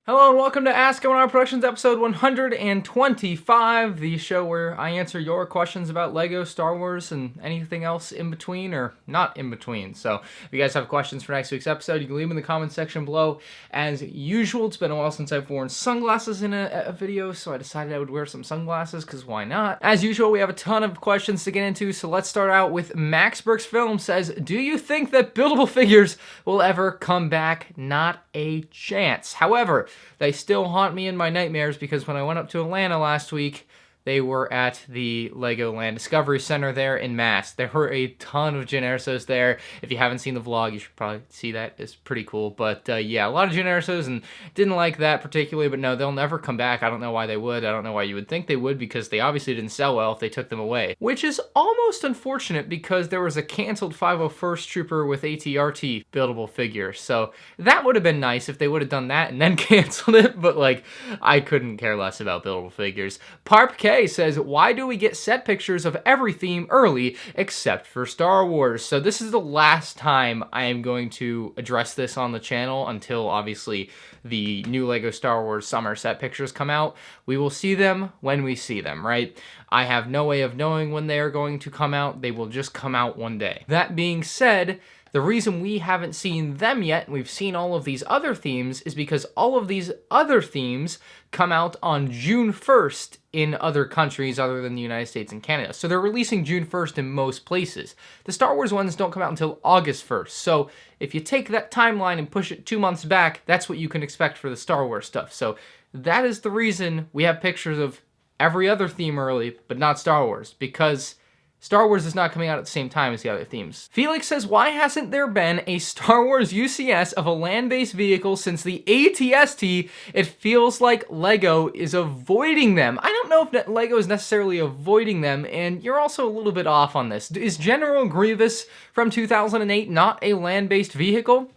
Hello and welcome to Ask MandRproductions episode 125, the show where I answer your questions about LEGO, Star Wars, and anything else in between or not in between. So if you guys have questions for next week's episode, you can leave them in the comments section below. As usual, it's been a while since I've worn sunglasses in a video, so I decided I would wear some sunglasses, because why not? As usual, we have a ton of questions to get into, so let's start out with Max Brooks Film says, do you think that Buildable Figures will ever come back? Not a chance. However, they still haunt me in my nightmares because when I went up to Atlanta last week, they were at the Legoland Discovery Center there in Mass. There were a ton of Gen Ersos there. If you haven't seen the vlog, you should probably see that. It's pretty cool. But yeah, a lot of Gen Ersos, and didn't like that particularly. But no, they'll never come back. I don't know why they would. I don't know why you would think they would, because they obviously didn't sell well if they took them away. Which is almost unfortunate because there was a canceled 501st Trooper with ATRT buildable figure. So that would have been nice if they would have done that and then canceled it. But like, I couldn't care less about buildable figures. Parp K says, why do we get set pictures of every theme early except for Star Wars? So this is the last time I am going to address this on the channel until obviously the new LEGO Star Wars summer set pictures come out. We will see them when we see them, right? I have no way of knowing when they are going to come out. They will just come out one day. That being said, the reason we haven't seen them yet, and we've seen all of these other themes, is because all of these other themes come out on June 1st in other countries other than the United States and Canada. So they're releasing June 1st in most places. The Star Wars ones don't come out until August 1st. So if you take that timeline and push it 2 months back, that's what you can expect for the Star Wars stuff. So that is the reason we have pictures of every other theme early, but not Star Wars, because Star Wars is not coming out at the same time as the other themes. Felix says, why hasn't there been a Star Wars UCS of a land-based vehicle since the ATST? It feels like LEGO is avoiding them. I don't know if LEGO is necessarily avoiding them, and you're also a little bit off on this. Is General Grievous from 2008 not a land-based vehicle?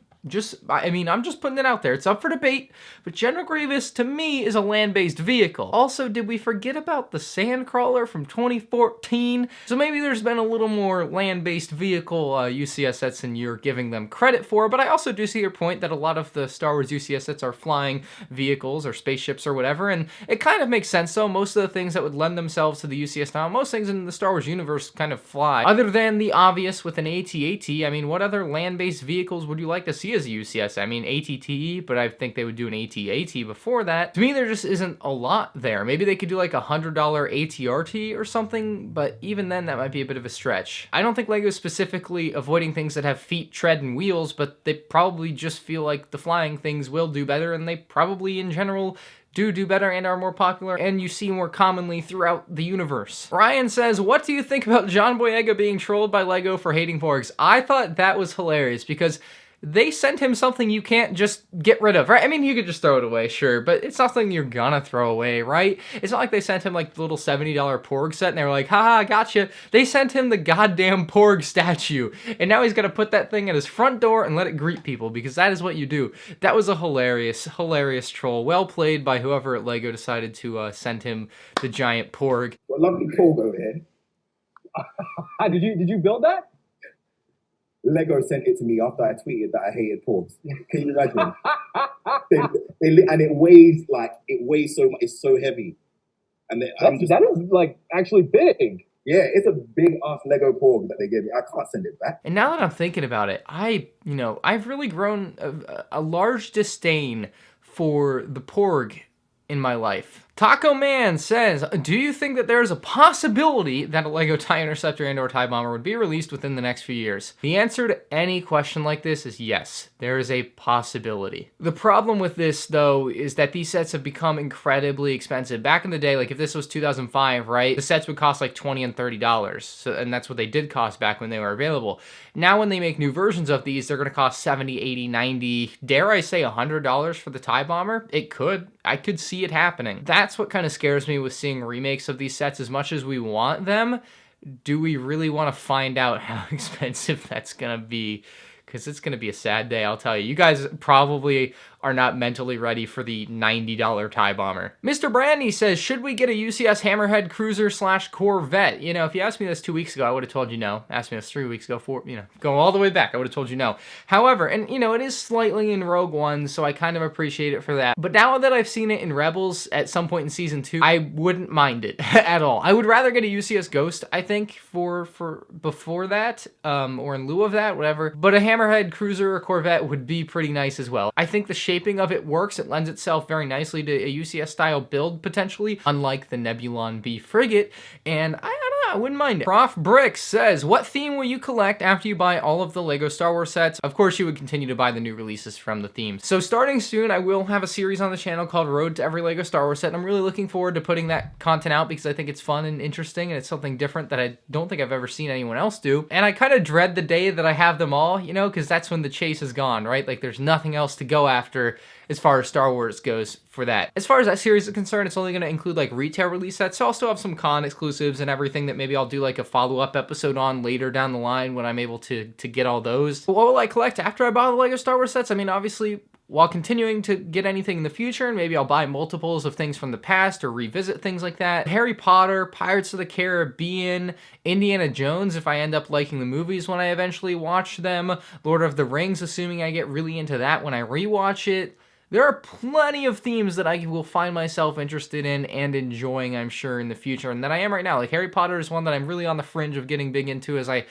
I'm just putting it out there. It's up for debate, but General Grievous, to me, is a land-based vehicle. Also, did we forget about the Sandcrawler from 2014? So maybe there's been a little more land-based vehicle UCS sets than you're giving them credit for, but I also do see your point that a lot of the Star Wars UCS sets are flying vehicles or spaceships or whatever, and it kind of makes sense, though. Most of the things that would lend themselves to the UCS now, most things in the Star Wars universe kind of fly. Other than the obvious with an AT-AT, I mean, what other land-based vehicles would you like to see as a UCS? I mean, ATT, but I think they would do an AT-AT before that. To me, there just isn't a lot there. Maybe they could do like a $100 ATRT or something, but even then, that might be a bit of a stretch. I don't think LEGO is specifically avoiding things that have feet, tread, and wheels, but they probably just feel like the flying things will do better, and they probably, in general, do better and are more popular, and you see more commonly throughout the universe. Ryan says, what do you think about John Boyega being trolled by LEGO for hating porgs? I thought that was hilarious, because they sent him something you can't just get rid of, right? I mean, you could just throw it away, sure, but it's not something you're gonna throw away, right? It's not like they sent him like the little $70 Porg set and they were like, haha, gotcha. They sent him the goddamn Porg statue, and now he's gonna put that thing at his front door and let it greet people, because that is what you do. That was a hilarious troll. Well played by whoever at LEGO decided to send him the giant Porg. What a lovely Porg over here. Did you build that? Lego sent it to me after I tweeted that I hated porgs. Can you imagine? And it weighs so much. It's so heavy. And that is like actually big. Yeah, it's a big ass Lego Porg that they gave me. I can't send it back. And now that I'm thinking about it, I've really grown a large disdain for the Porg in my life. Taco Man says, do you think that there is a possibility that a LEGO TIE Interceptor and/or TIE Bomber would be released within the next few years? The answer to any question like this is yes, there is a possibility. The problem with this, though, is that these sets have become incredibly expensive. Back in the day, like if this was 2005, right, the sets would cost like $20 and $30, and that's what they did cost back when they were available. Now when they make new versions of these, they're going to cost $70, $80, $90, dare I say $100 for the TIE Bomber? I could see it happening. That's what kind of scares me with seeing remakes of these sets. As much as we want them, do we really want to find out how expensive that's going to be? Because it's going to be a sad day, I'll tell you. You guys probably are not mentally ready for the $90 TIE Bomber. Mr. Brandy says, should we get a UCS Hammerhead Cruiser / Corvette? You know, if you asked me this 2 weeks ago, I would have told you no. Asked me this 3 weeks ago, go all the way back, I would have told you no. However, and you know, it is slightly in Rogue One, so I kind of appreciate it for that. But now that I've seen it in Rebels at some point in Season 2, I wouldn't mind it at all. I would rather get a UCS Ghost, I think, for before that, or in lieu of that, whatever. But a Hammerhead Cruiser or Corvette would be pretty nice as well. I think the shaping of it works. It lends itself very nicely to a UCS style build, potentially, unlike the Nebulon B frigate, and I don't know, I wouldn't mind it. Prof Brick says, what theme will you collect after you buy all of the LEGO Star Wars sets? Of course, you would continue to buy the new releases from the theme. So starting soon, I will have a series on the channel called Road to Every LEGO Star Wars Set, and I'm really looking forward to putting that content out because I think it's fun and interesting, and it's something different that I don't think I've ever seen anyone else do. And I kind of dread the day that I have them all, you know, because that's when the chase is gone, right? Like, there's nothing else to go after as far as Star Wars goes for that. As far as that series is concerned, it's only going to include like retail release sets, so I'll still have some con exclusives and everything that maybe I'll do like a follow-up episode on later down the line when I'm able to get all those. But what will I collect after I buy the LEGO Star Wars sets? I mean, obviously, while continuing to get anything in the future, and maybe I'll buy multiples of things from the past or revisit things like that. Harry Potter, Pirates of the Caribbean, Indiana Jones, if I end up liking the movies when I eventually watch them, Lord of the Rings, assuming I get really into that when I rewatch it. There are plenty of themes that I will find myself interested in and enjoying, I'm sure, in the future, and that I am right now. Like, Harry Potter is one that I'm really on the fringe of getting big into as I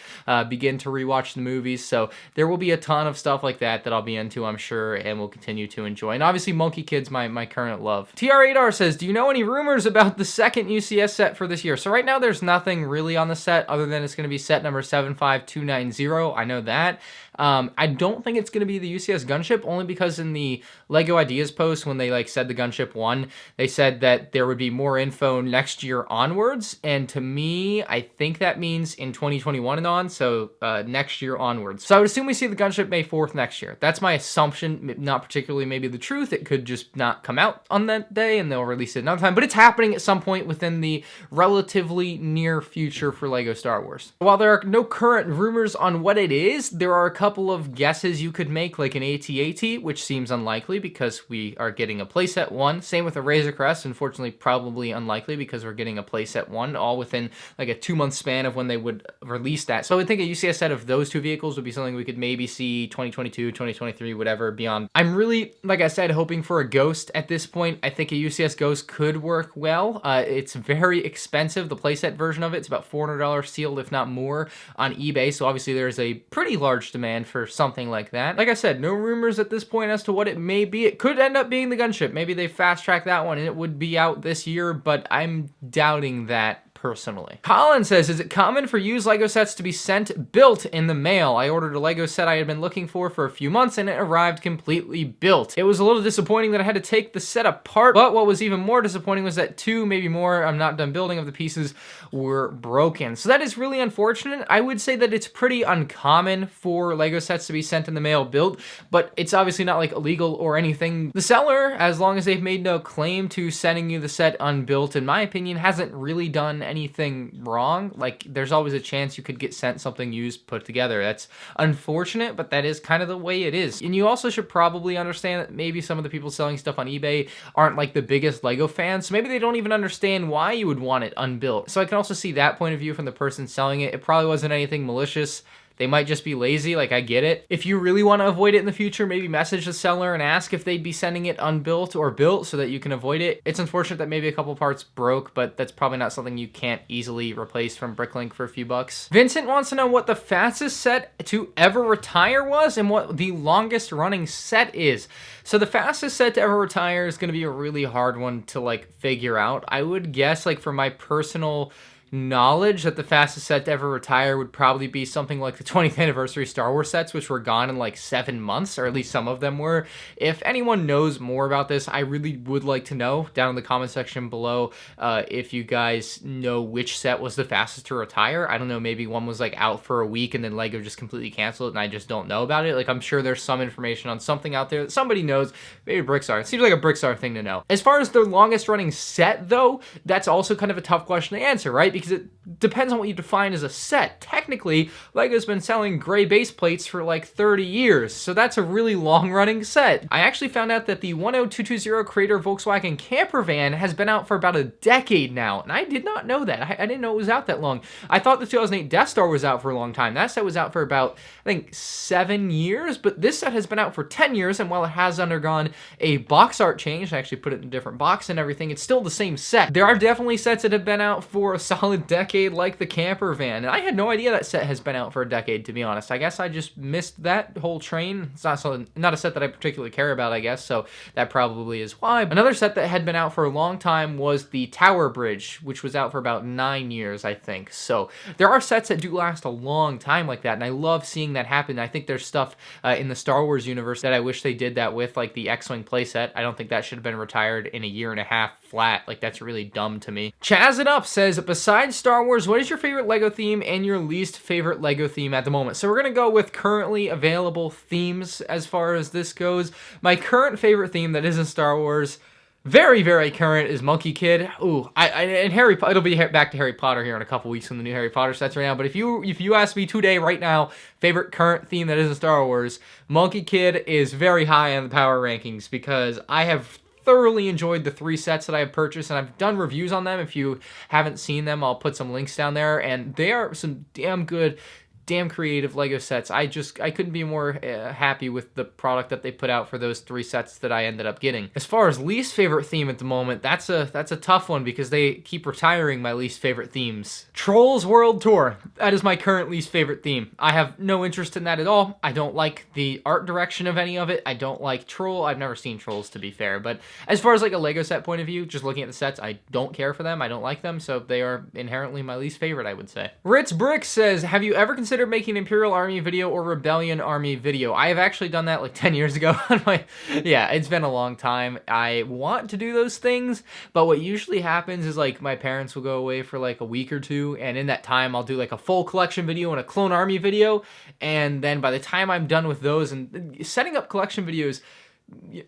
begin to rewatch the movies, so there will be a ton of stuff like that I'll be into, I'm sure, and will continue to enjoy. And obviously, Monkey Kid's my current love. TR8R says, do you know any rumors about the second UCS set for this year? So right now, there's nothing really on the set other than it's going to be set number 75290. I know that. I don't think it's going to be the UCS Gunship, only because in the LEGO Ideas post, when they like said the Gunship won, they said that there would be more info next year onwards, and to me, I think that means in 2021 and on, so next year onwards. So I would assume we see the Gunship May 4th next year. That's my assumption, not particularly maybe the truth. It could just not come out on that day, and they'll release it another time, but it's happening at some point within the relatively near future for LEGO Star Wars. While there are no current rumors on what it is, there are a couple of guesses you could make, like an AT-AT, which seems unlikely because we are getting a playset 1. Same with a Razor Crest, unfortunately probably unlikely because we're getting a playset 1, all within like a 2-month span of when they would release that. So I would think a UCS set of those two vehicles would be something we could maybe see 2022, 2023, whatever, beyond. I'm really, like I said, hoping for a Ghost at this point. I think a UCS Ghost could work well. It's very expensive. The playset version of it's about $400 sealed, if not more, on eBay, so obviously there's a pretty large demand for something like that. Like I said, no rumors at this point as to what it may be. It could end up being the Gunship. Maybe they fast-track that one and it would be out this year, but I'm doubting that personally. Colin says, is it common for used LEGO sets to be sent built in the mail? I ordered a LEGO set I had been looking for a few months and it arrived completely built. It was a little disappointing that I had to take the set apart, but what was even more disappointing was that 2, maybe more, I'm not done building of the pieces were broken. So that is really unfortunate. I would say that it's pretty uncommon for LEGO sets to be sent in the mail built, but it's obviously not like illegal or anything. The seller, as long as they've made no claim to sending you the set unbuilt, in my opinion, hasn't really done anything wrong. Like, there's always a chance you could get sent something used put together. That's unfortunate, but that is kind of the way it is. And you also should probably understand that maybe some of the people selling stuff on eBay aren't like the biggest LEGO fans, so maybe they don't even understand why you would want it unbuilt. So I can also see that point of view from the person selling it. It probably wasn't anything malicious. They might just be lazy, like I get it. If you really want to avoid it in the future, maybe message the seller and ask if they'd be sending it unbuilt or built so that you can avoid it. It's unfortunate that maybe a couple parts broke, but that's probably not something you can't easily replace from Bricklink for a few bucks. Vincent wants to know what the fastest set to ever retire was and what the longest running set is. So the fastest set to ever retire is going to be a really hard one to like figure out. I would guess, like, for my personal knowledge, that the fastest set to ever retire would probably be something like the 20th anniversary Star Wars sets, which were gone in like 7 months, or at least some of them were. If anyone knows more about this, I really would like to know down in the comment section below if you guys know which set was the fastest to retire. I don't know, maybe one was like out for a week and then LEGO just completely canceled it and I just don't know about it. Like, I'm sure there's some information on something out there that somebody knows. Maybe Brickstar. It seems like a Brickstar thing to know. As far as the longest running set though, that's also kind of a tough question to answer, right? because it depends on what you define as a set. Technically, LEGO's been selling gray base plates for like 30 years, so that's a really long-running set. I actually found out that the 10220 Creator Volkswagen camper van has been out for about a decade now, and I did not know that. I didn't know it was out that long. I thought the 2008 Death Star was out for a long time. That set was out for about, I think, 7 years, but this set has been out for 10 years, and while it has undergone a box art change, I actually put it in a different box and everything, it's still the same set. There are definitely sets that have been out for a solid decade, like the camper van, and I had no idea that set has been out for a decade, to be honest. I guess I just missed that whole train. It's not a set that I particularly care about, I guess, so that probably is why. Another set that had been out for a long time was the Tower Bridge, which was out for about 9 years, I think. So there are sets that do last a long time like that, and I love seeing that happen. I think there's stuff in the Star Wars universe that I wish they did that with, like the X-Wing playset. I don't think that should have been retired in a year and a half flat. Like, that's really dumb to me. Chaz It Up says, besides Star Wars, what is your favorite LEGO theme and your least favorite LEGO theme at the moment? So we're going to go with currently available themes as far as this goes. My current favorite theme that isn't Star Wars, very, very current, is Monkey Kid. Ooh, and it'll be back to Harry Potter here in a couple weeks when the new Harry Potter sets right now. But if you ask me today, right now, favorite current theme that isn't Star Wars, Monkey Kid is very high on the power rankings because I have thoroughly enjoyed the 3 sets that I have purchased, and I've done reviews on them. If you haven't seen them, I'll put some links down there, and they are some damn good, damn creative LEGO sets. I couldn't be more happy with the product that they put out for those 3 sets that I ended up getting. As far as least favorite theme at the moment, that's a tough one because they keep retiring my least favorite themes. Trolls World Tour. That is my current least favorite theme. I have no interest in that at all. I don't like the art direction of any of it. I don't like Troll. I've never seen Trolls, to be fair, but as far as like a LEGO set point of view, just looking at the sets, I don't care for them. I don't like them, so they are inherently my least favorite, I would say. Ritz Brick says, have you ever considered making an Imperial Army video or Rebellion Army video? I have actually done that like 10 years ago on my, yeah, it's been a long time. I want to do those things, but what usually happens is like my parents will go away for like a week or two, and in that time I'll do like a full collection video and a Clone Army video, and then by the time I'm done with those, and setting up collection videos,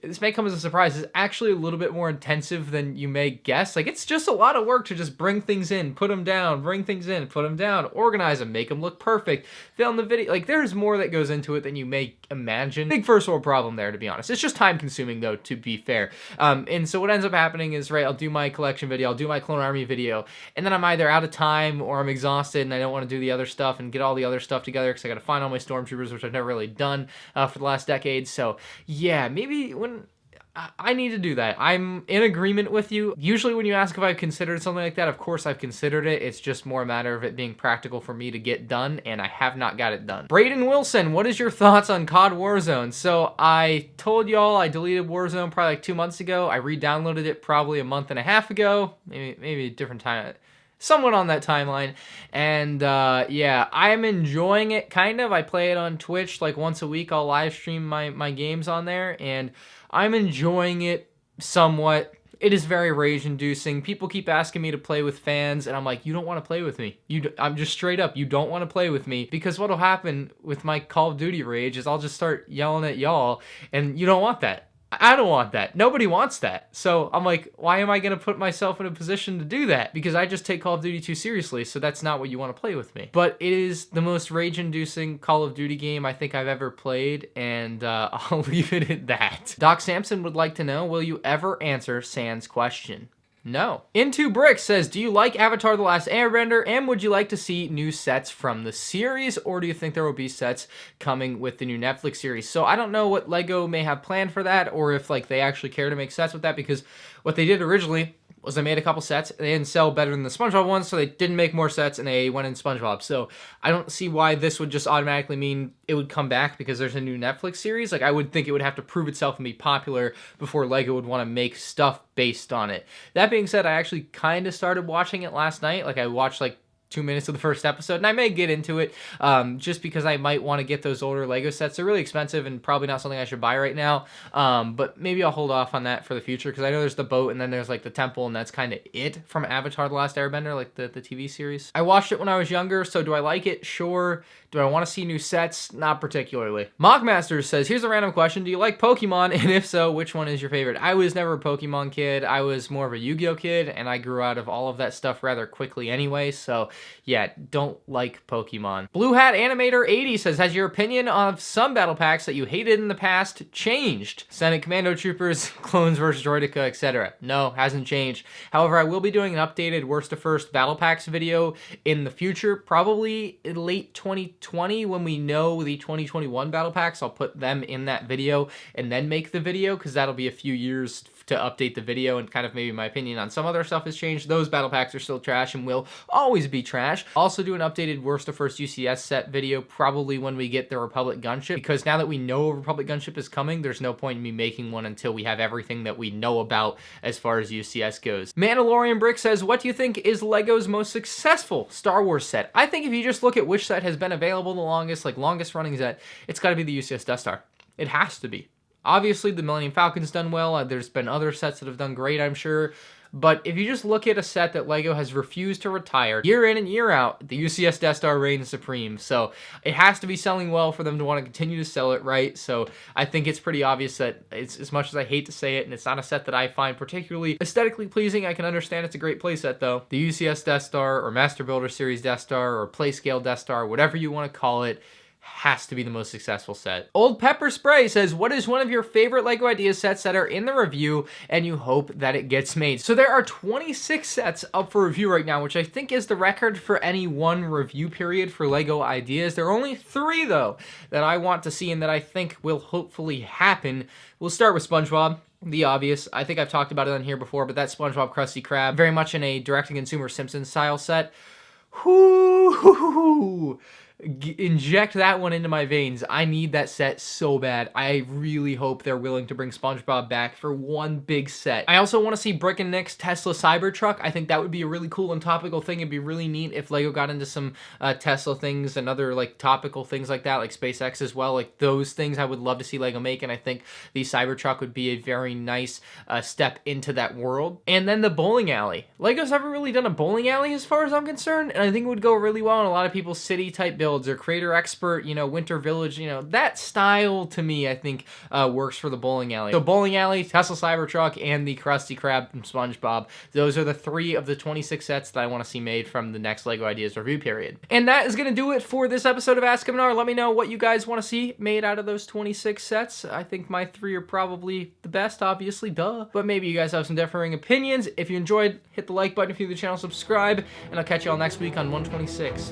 this may come as a surprise, is actually a little bit more intensive than you may guess. Like, it's just a lot of work to just bring things in, put them down, bring things in, put them down, organize them, make them look perfect, film the video. Like, there's more that goes into it than you may imagine. Big first world problem there, to be honest. It's just time consuming, though, to be fair. And so what ends up happening is, right, I'll do my collection video, I'll do my Clone Army video, and then I'm either out of time or I'm exhausted and I don't want to do the other stuff and get all the other stuff together because I got to find all my Stormtroopers, which I've never really done for the last decade. So, yeah, maybe when I need to do that. I'm in agreement with you. Usually when you ask if I've considered something like that, of course I've considered it. It's just more a matter of it being practical for me to get done, and I have not got it done. Braden Wilson, what is your thoughts on COD Warzone? So I told y'all I deleted Warzone probably like 2 months ago. I re-downloaded it probably a month and a half ago, maybe a different time. Somewhat on that timeline, and yeah, I'm enjoying it, kind of. I play it on Twitch, like once a week I'll live stream my games on there, and I'm enjoying it somewhat. It is very rage-inducing. People keep asking me to play with fans, and I'm like, you don't want to play with me. I'm just straight up, you don't want to play with me, because what'll happen with my Call of Duty rage is I'll just start yelling at y'all, and you don't want that. I don't want that. Nobody wants that. So I'm like, why am I going to put myself in a position to do that? Because I just take Call of Duty too seriously, so that's not what you want to play with me. But it is the most rage-inducing Call of Duty game I think I've ever played, and I'll leave it at that. Doc Sampson would like to know, will you ever answer Sans question? No. Into Brick says, do you like Avatar: The Last Airbender, and would you like to see new sets from the series, or do you think there will be sets coming with the new Netflix series? So I don't know what LEGO may have planned for that, or if like they actually care to make sets with that, because what they did originally was they made a couple sets, they didn't sell better than the SpongeBob ones, so they didn't make more sets, and they went in SpongeBob. So I don't see why this would just automatically mean it would come back because there's a new Netflix series. Like, I would think it would have to prove itself and be popular before LEGO would want to make stuff based on it. That being said, I actually kind of started watching it last night. Like, I watched like 2 minutes of the first episode, and I may get into it just because I might want to get those older Lego sets. They're really expensive and probably not something I should buy right now, but maybe I'll hold off on that for the future, because I know there's the boat and then there's like the temple, and that's kind of it from Avatar: The Last Airbender, like the TV series. I watched it when I was younger, so do I like it? Sure. Do I want to see new sets? Not particularly. Mockmaster says, here's a random question. Do you like Pokemon? And if so, which one is your favorite? I was never a Pokemon kid. I was more of a Yu-Gi-Oh kid, and I grew out of all of that stuff rather quickly anyway, so yeah, don't like Pokemon. Blue Hat Animator 80 says, has your opinion of some battle packs that you hated in the past changed? Senate Commando Troopers, Clones vs. Droideka, etc. No, hasn't changed. However, I will be doing an updated worst to first battle packs video in the future, probably in late 2020 when we know the 2021 battle packs. I'll put them in that video and then make the video, because that'll be a few years to update the video, and kind of maybe my opinion on some other stuff has changed. Those battle packs are still trash and will always be trash. Also do an updated worst to first UCS set video probably when we get the Republic Gunship, because now that we know Republic Gunship is coming, there's no point in me making one until we have everything that we know about as far as UCS goes. Mandalorian Brick says, what do you think is LEGO's most successful Star Wars set? I think if you just look at which set has been available the longest, like longest running set, it's got to be the UCS Death Star. It has to be. Obviously, the Millennium Falcon's done well. There's been other sets that have done great, I'm sure. But if you just look at a set that LEGO has refused to retire, year in and year out, the UCS Death Star reigns supreme. So it has to be selling well for them to want to continue to sell it, right? So I think it's pretty obvious that it's, as much as I hate to say it, and it's not a set that I find particularly aesthetically pleasing, I can understand it's a great playset though. The UCS Death Star, or Master Builder Series Death Star, or Playscale Death Star, whatever you want to call it, has to be the most successful set. Old Pepper Spray says, what is one of your favorite LEGO Ideas sets that are in the review and you hope that it gets made? So there are 26 sets up for review right now, which I think is the record for any one review period for LEGO Ideas. There are only 3 though that I want to see and that I think will hopefully happen. We'll start with SpongeBob. The obvious. I think I've talked about it on here before, but that SpongeBob Krusty Krab, very much in a direct-to-consumer Simpsons style set. Whoo! Inject that one into my veins. I need that set so bad. I really hope they're willing to bring SpongeBob back for one big set. I also want to see Brick and Nick's Tesla Cybertruck. I think that would be a really cool and topical thing. It'd be really neat if LEGO got into some Tesla things and other like topical things like that, like SpaceX as well. Like those things I would love to see LEGO make, and I think the Cybertruck would be a very nice step into that world. And then the bowling alley. LEGO's never really done a bowling alley as far as I'm concerned, and I think it would go really well in a lot of people's city type builds or Creator Expert, you know, Winter Village, you know, that style to me I think works for the bowling alley. So bowling alley, Tesla Cybertruck, and the Krusty Krab from SpongeBob. Those are the 3 of the 26 sets that I want to see made from the next LEGO Ideas review period. And that is going to do it for this episode of Ask Kaminar. Let me know what you guys want to see made out of those 26 sets. I think my 3 are probably the best, obviously, duh. But maybe you guys have some differing opinions. If you enjoyed, hit the like button if you're new to the channel, subscribe, and I'll catch you all next week on 126.